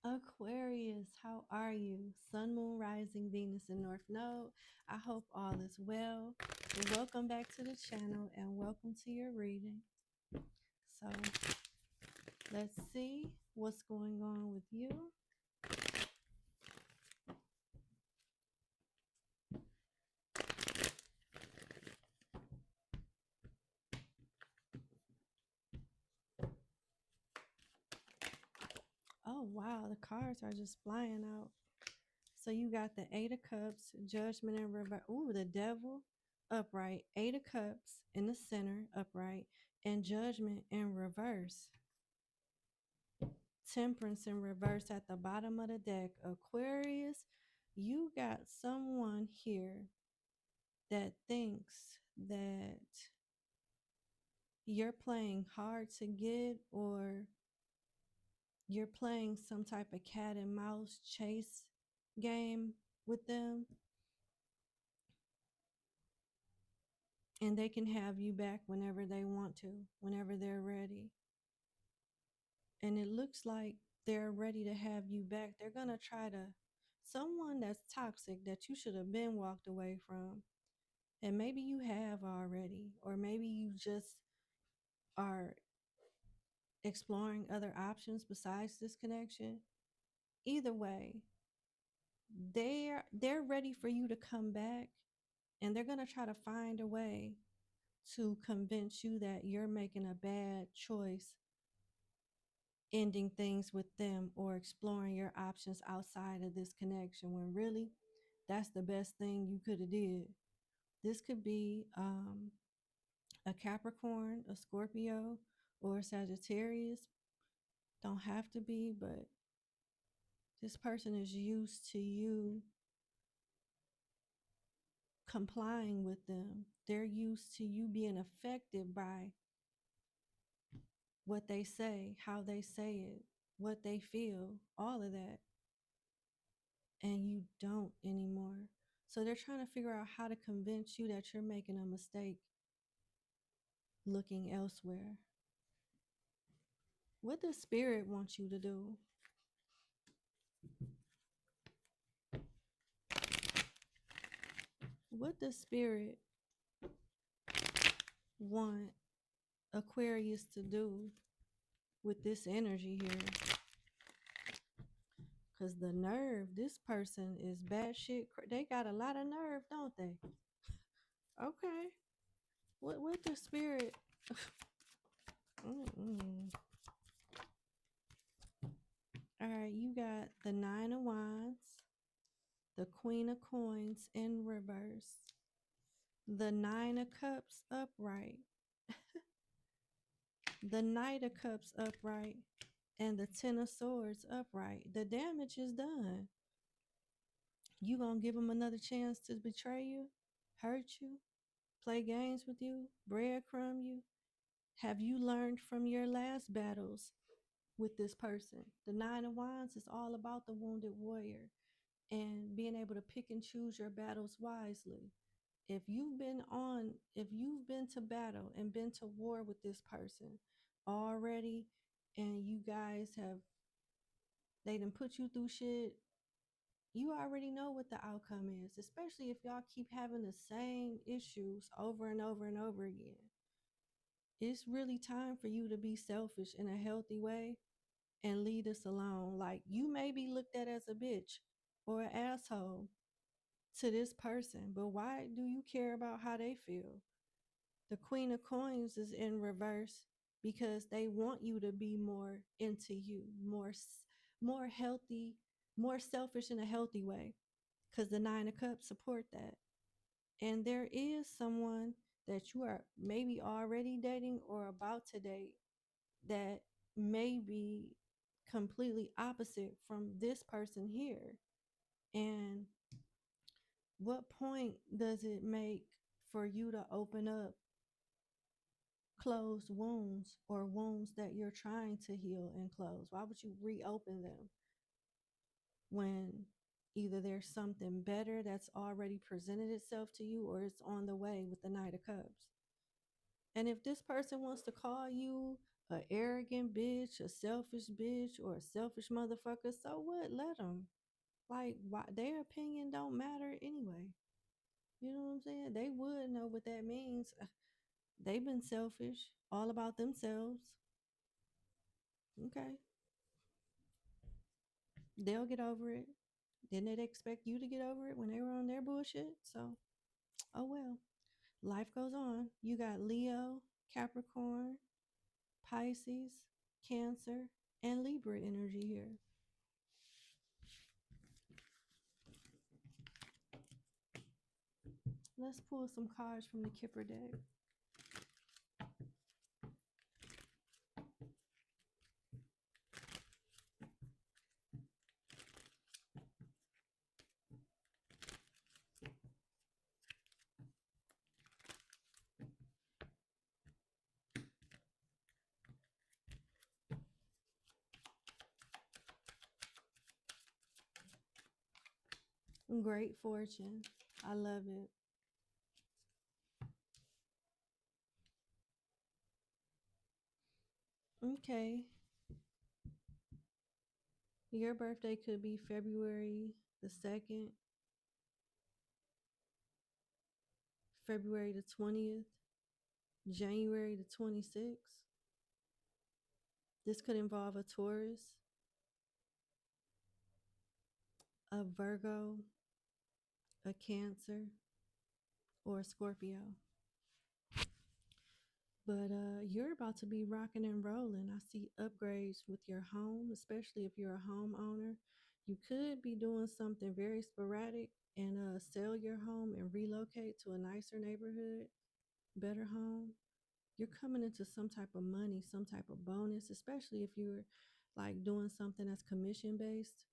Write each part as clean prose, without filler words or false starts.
Aquarius, how are you? Sun, Moon, Rising, Venus, and North Node. I hope all is well. And welcome back to the channel and welcome to your reading. So let's see what's going on with you. Oh wow, the cards are just flying out. So you got the Eight of Cups, Judgment in reverse. Ooh, the Devil upright, Eight of Cups in the center upright, and Judgment in reverse. Temperance in reverse at the bottom of the deck. Aquarius, you got someone here that thinks that you're playing hard to get, or you're playing some type of cat and mouse chase game with them, and they can have you back whenever they want to, whenever they're ready. And it looks like they're ready to have you back. They're going to try to, someone that's toxic that you should have been walked away from. And maybe you have already, or maybe you just are exploring other options besides this connection. Either way, they're ready for you to come back, and they're going to try to find a way to convince you that you're making a bad choice ending things with them or exploring your options outside of this connection, when really that's the best thing you could have did. This could be a Capricorn, a Scorpio, or a Sagittarius. Don't have to be, but this person is used to you complying with them. They're used to you being affected by what they say, how they say it, what they feel, all of that. And you don't anymore. So they're trying to figure out how to convince you that you're making a mistake looking elsewhere. What does Spirit want you to do? What does Spirit want Aquarius to do with this energy here? Because the nerve, this person is bad shit. They got a lot of nerve, don't they? Okay. What the Spirit? All right, you got the Nine of Wands, the Queen of Coins in reverse, the Nine of Cups upright, the Knight of Cups upright, and the Ten of Swords upright. The damage is done. You gonna give them another chance to betray you, hurt you, play games with you, breadcrumb you? Have you learned from your last battles with this person? The Nine of Wands is all about the wounded warrior and being able to pick and choose your battles wisely. If you've been to battle and been to war with this person already, and you guys have, they done put you through shit, you already know what the outcome is, especially if y'all keep having the same issues over and over and over again. It's really time for you to be selfish in a healthy way and leave us alone. Like, you may be looked at as a bitch or an asshole to this person, but why do you care about how they feel? The Queen of Coins is in reverse because they want you to be more into you, more healthy, more selfish in a healthy way, because the Nine of Cups support that. And there is someone that you are maybe already dating or about to date that may be completely opposite from this person here. And what point does it make for you to open up closed wounds or wounds that you're trying to heal and close? Why would you reopen them when either there's something better that's already presented itself to you, or it's on the way with the Knight of Cups? And if this person wants to call you a arrogant bitch, a selfish bitch, or a selfish motherfucker, so what? Let them. Like, why, their opinion don't matter anyway. You know what I'm saying? They would know what that means. They've been selfish, all about themselves. Okay. They'll get over it. Didn't they expect you to get over it when they were on their bullshit? So, oh well. Life goes on. You got Leo, Capricorn, Pisces, Cancer, and Libra energy here. Let's pull some cards from the Kipper deck. Great fortune. I love it. Okay. Your birthday could be February the 2nd, February the 20th, January the 26th. This could involve a Taurus, a Virgo, a Cancer, or a Scorpio. But you're about to be rocking and rolling. I see upgrades with your home, especially if you're a homeowner. You could be doing something very sporadic and sell your home and relocate to a nicer neighborhood, better home. You're coming into some type of money, some type of bonus, especially if you're like doing something that's commission based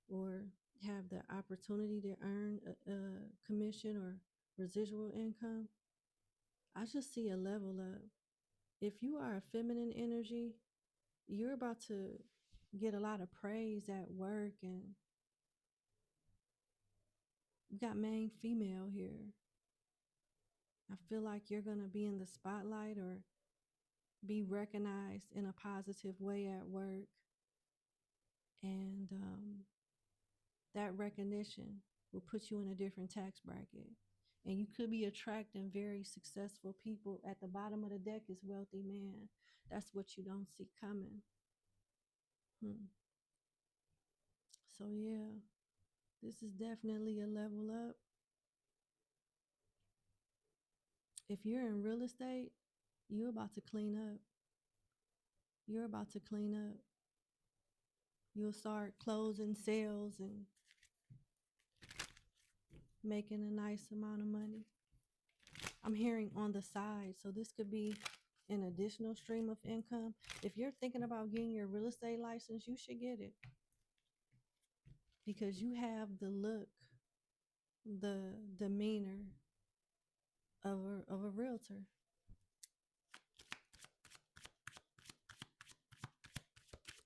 or have the opportunity to earn a commission or residual income. I just see a level up. If you are a feminine energy, you're about to get a lot of praise at work, and you got main female here. I feel like you're going to be in the spotlight or be recognized in a positive way at work. And that recognition will put you in a different tax bracket. And you could be attracting very successful people. At the bottom of the deck is wealthy man. That's what you don't see coming. So yeah, this is definitely a level up. If you're in real estate, you're about to clean up. You're about to clean up. You'll start closing sales and making a nice amount of money. I'm hearing on the side, so this could be an additional stream of income. If you're thinking about getting your real estate license, you should get it because you have the look, the demeanor of a realtor.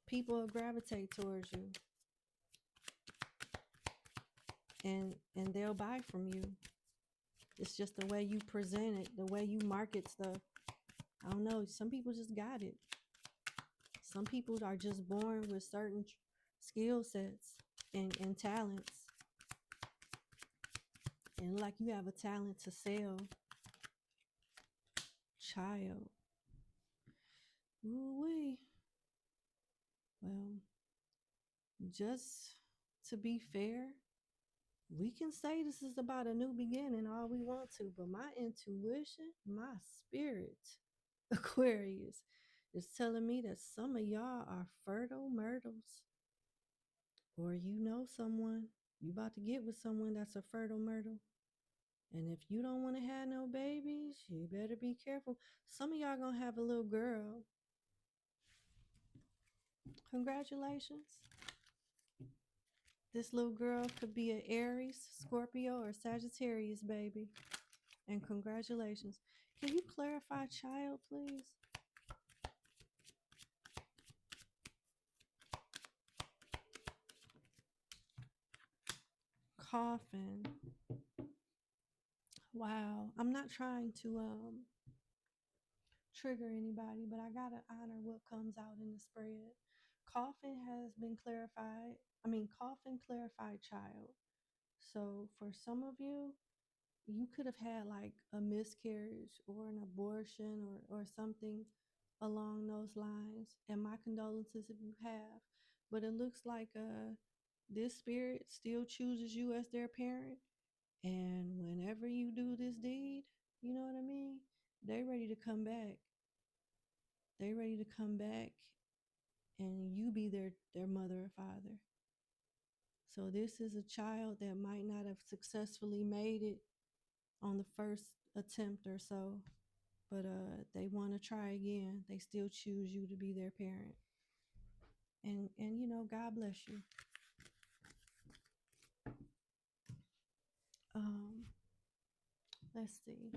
People will gravitate towards you, and they'll buy from you. It's just the way you present it, the way you market stuff. I don't know. Some people just got it. Some people are just born with certain skill sets and talents. And like you have a talent to sell. Child. Ooh-wee. Well, just to be fair, we can say this is about a new beginning all we want to, but my intuition, my spirit, Aquarius, is telling me that some of y'all are fertile myrtles. Or you know someone, you about to get with someone that's a fertile myrtle. And if you don't want to have no babies, you better be careful. Some of y'all gonna have a little girl. Congratulations. This little girl could be an Aries, Scorpio, or Sagittarius baby. And congratulations. Can you clarify child, please? Coffin. Wow. I'm not trying trigger anybody, but I gotta honor what comes out in the spread. Coffin has been clarified. I mean, coffin clarified child. So for some of you, you could have had like a miscarriage or an abortion or something along those lines. And my condolences if you have. But it looks like this spirit still chooses you as their parent. And whenever you do this deed, you know what I mean? They ready to come back. They ready to come back and you be their mother or father. So this is a child that might not have successfully made it on the first attempt or so, but they want to try again. They still choose you to be their parent. And you know, God bless you. Um let's see.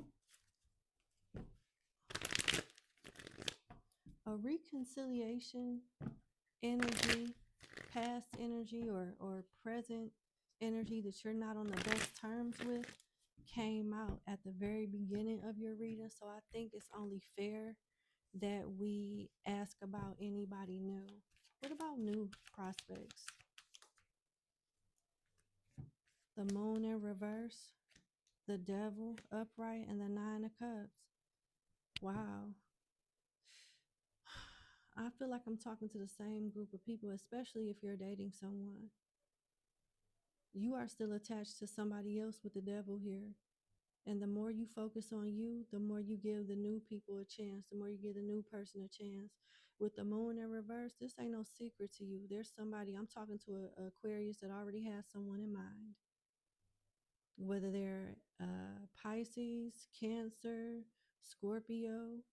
A reconciliation energy, past energy or present energy that you're not on the best terms with came out at the very beginning of your reading. So I think it's only fair that we ask about anybody new. What about new prospects? The moon in reverse, the devil upright, and the 9 of cups. Wow. I feel like I'm talking to the same group of people, especially if you're dating someone. You are still attached to somebody else with the devil here. And the more you focus on you, the more you give the new people a chance, the more you give the new person a chance. With the moon in reverse, this ain't no secret to you. There's somebody, I'm talking to a Aquarius that already has someone in mind. Whether they're Pisces, Cancer, Scorpio,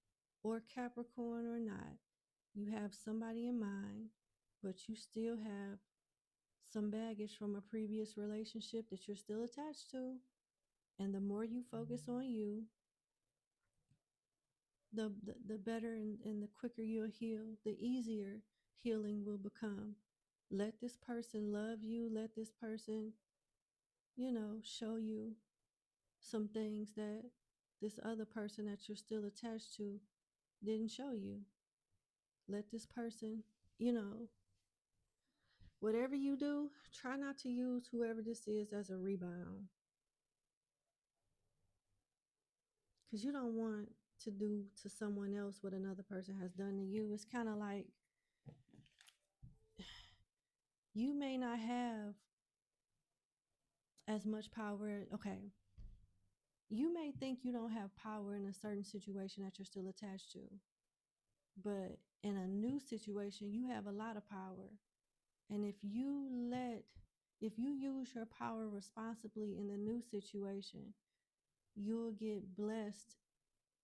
or Capricorn or not, you have somebody in mind, but you still have some baggage from a previous relationship that you're still attached to. And the more you focus on you, the better and the quicker you'll heal, the easier healing will become. Let this person love you. Let this person, show you some things that this other person that you're still attached to didn't show you. Let this person, whatever you do, try not to use whoever this is as a rebound. Because you don't want to do to someone else what another person has done to you. It's kind of like you may not have as much power. Okay. You may think you don't have power in a certain situation that you're still attached to, but in a new situation, you have a lot of power. And if you use your power responsibly in the new situation, you'll get blessed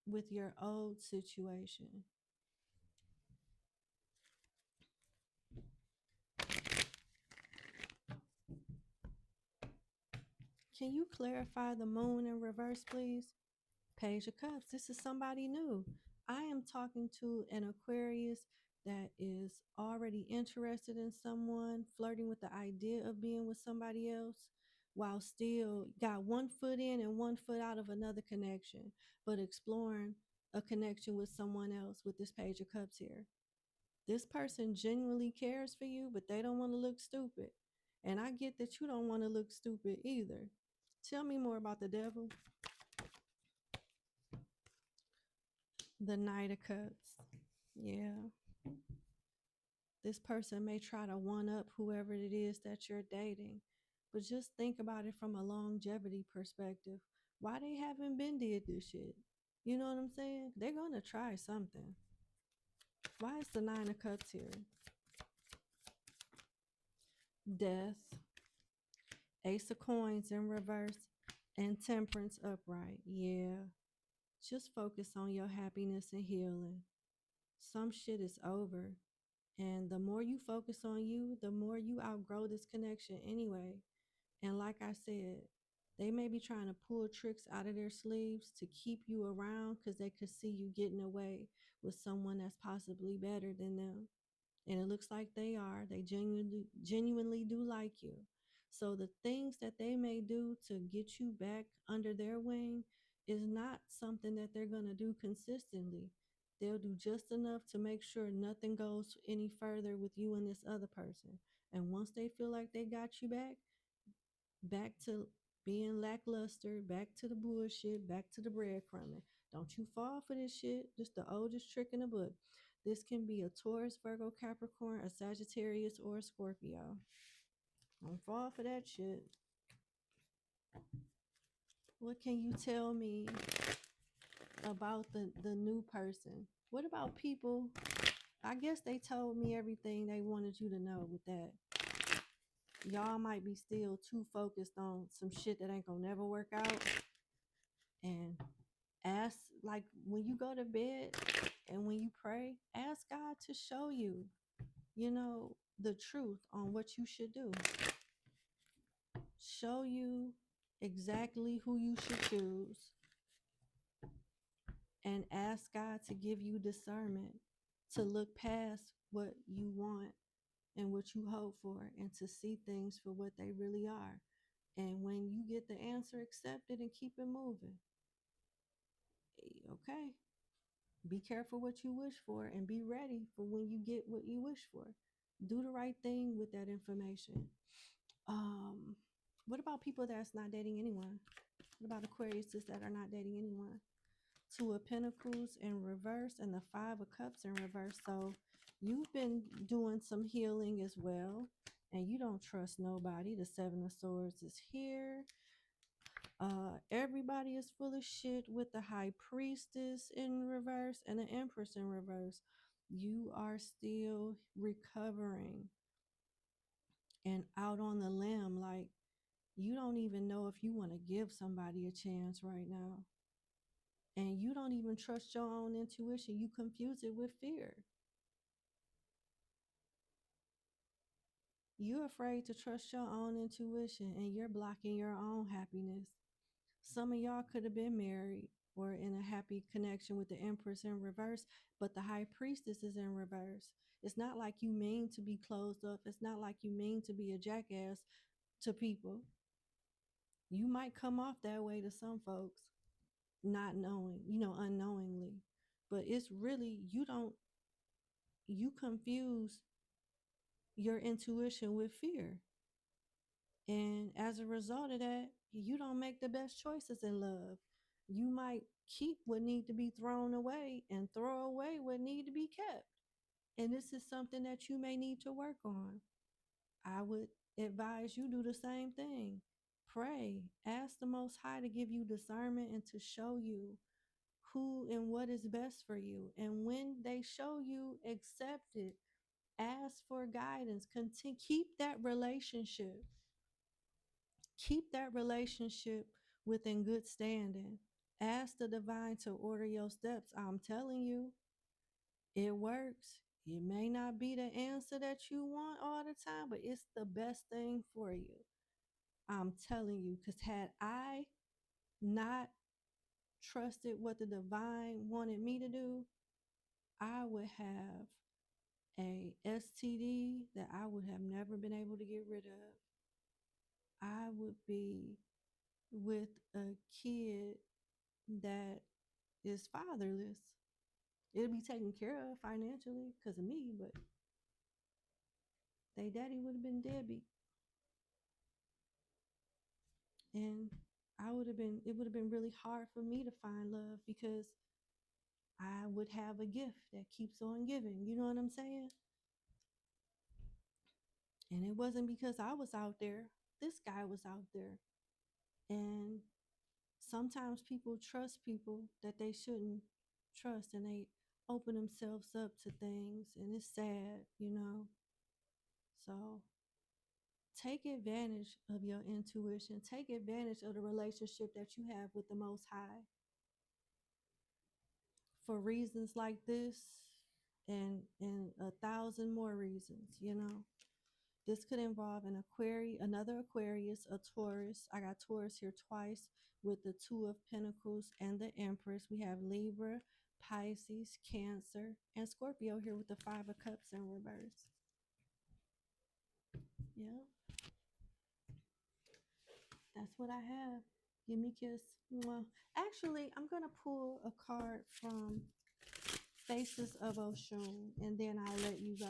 with your old situation. Can you clarify the moon in reverse, please? Page of Cups. This is somebody new. I am talking to an Aquarius that is already interested in someone, flirting with the idea of being with somebody else, while still got one foot in and one foot out of another connection, but exploring a connection with someone else with this Page of Cups here. This person genuinely cares for you, but they don't want to look stupid. And I get that you don't want to look stupid either. Tell me more about the devil. The Knight of Cups. Yeah. This person may try to one up whoever it is that you're dating. But just think about it from a longevity perspective. Why they haven't been did this shit? You know what I'm saying? They're going to try something. Why is the 9 of Cups here? Death. Ace of Coins in reverse. And Temperance upright. Yeah. Just focus on your happiness and healing. Some shit is over. And the more you focus on you, the more you outgrow this connection anyway. And like I said, they may be trying to pull tricks out of their sleeves to keep you around because they could see you getting away with someone that's possibly better than them. And it looks like they are. They genuinely do like you. So the things that they may do to get you back under their wing is not something that they're going to do consistently. They'll do just enough to make sure nothing goes any further with you and this other person. And once they feel like they got you back to being lackluster, back to the bullshit, back to the breadcrumbing. Don't you fall for this shit. Just the oldest trick in the book. This can be a Taurus, Virgo, Capricorn, a Sagittarius, or a Scorpio. Don't fall for that shit. What can you tell me about the new person? What about people? I guess they told me everything they wanted you to know with that. Y'all might be still too focused on some shit that ain't gonna never work out. And ask, like, when you go to bed and when you pray, ask God to show you, the truth on what you should do. Show you exactly who you should choose. And ask God to give you discernment to look past what you want and what you hope for, and to see things for what they really are. And when you get the answer, accept it and keep it moving. Okay. Be careful what you wish for and be ready for when you get what you wish for. Do the right thing with that information. What about people that's not dating anyone? What about Aquariuses that are not dating anyone? Two of Pentacles in reverse and the Five of Cups in reverse. So you've been doing some healing as well, and you don't trust nobody. The Seven of Swords is here. Everybody is full of shit with the High Priestess in reverse and the Empress in reverse. You are still recovering and out on the limb. Like, you don't even know if you want to give somebody a chance right now. And you don't even trust your own intuition. You confuse it with fear. You're afraid to trust your own intuition, and you're blocking your own happiness. Some of y'all could have been married or in a happy connection with the Empress in reverse, but the High Priestess is in reverse. It's not like you mean to be closed up. It's not like you mean to be a jackass to people. You might come off that way to some folks, not knowing, unknowingly. But it's really, you confuse your intuition with fear. And as a result of that, you don't make the best choices in love. You might keep what need to be thrown away and throw away what need to be kept. And this is something that you may need to work on. I would advise you do the same thing. Pray. Ask the Most High to give you discernment and to show you who and what is best for you. And when they show you, accept it. Ask for guidance. Continue. Keep that relationship. Keep that relationship within good standing. Ask the divine to order your steps. I'm telling you, it works. It may not be the answer that you want all the time, but it's the best thing for you. I'm telling you, because had I not trusted what the divine wanted me to do, I would have a STD that I would have never been able to get rid of. I would be with a kid that is fatherless. It'll be taken care of financially because of me, but they daddy would have been deadbeat. And it would have been really hard for me to find love because I would have a gift that keeps on giving. You know what I'm saying? And it wasn't because I was out there. This guy was out there. And sometimes people trust people that they shouldn't trust, and they open themselves up to things, and it's sad. So take advantage of your intuition. Take advantage of the relationship that you have with the Most High for reasons like this and 1,000 more reasons. This could involve another Aquarius, a Taurus. I got Taurus here twice with the Two of Pentacles and the Empress. We have Libra, Pisces, Cancer, and Scorpio here with the Five of Cups in reverse. Yeah. That's what I have. Give me a kiss. Mwah. Actually, I'm going to pull a card from Faces of Oshun, and then I'll let you go.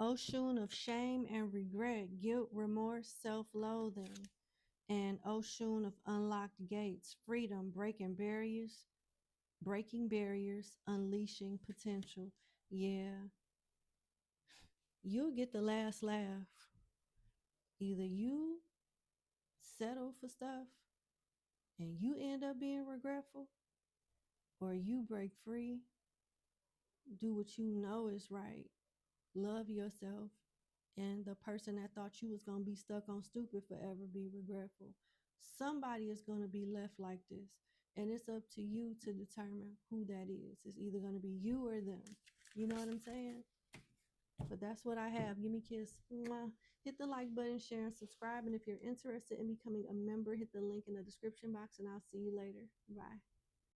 Oshun of shame and regret, guilt, remorse, self-loathing. And Oshun of unlocked gates, freedom, breaking barriers, unleashing potential. Yeah, you'll get the last laugh. Either you settle for stuff and you end up being regretful, or you break free, do what you know is right, love yourself, and the person that thought you was going to be stuck on stupid forever be regretful. Somebody is going to be left like this, and it's up to you to determine who that is. It's either going to be you or them. You know what I'm saying? But that's what I have. Give me a kiss. Mwah. Hit the like button, share, and subscribe. And if you're interested in becoming a member, hit the link in the description box, and I'll see you later. Bye.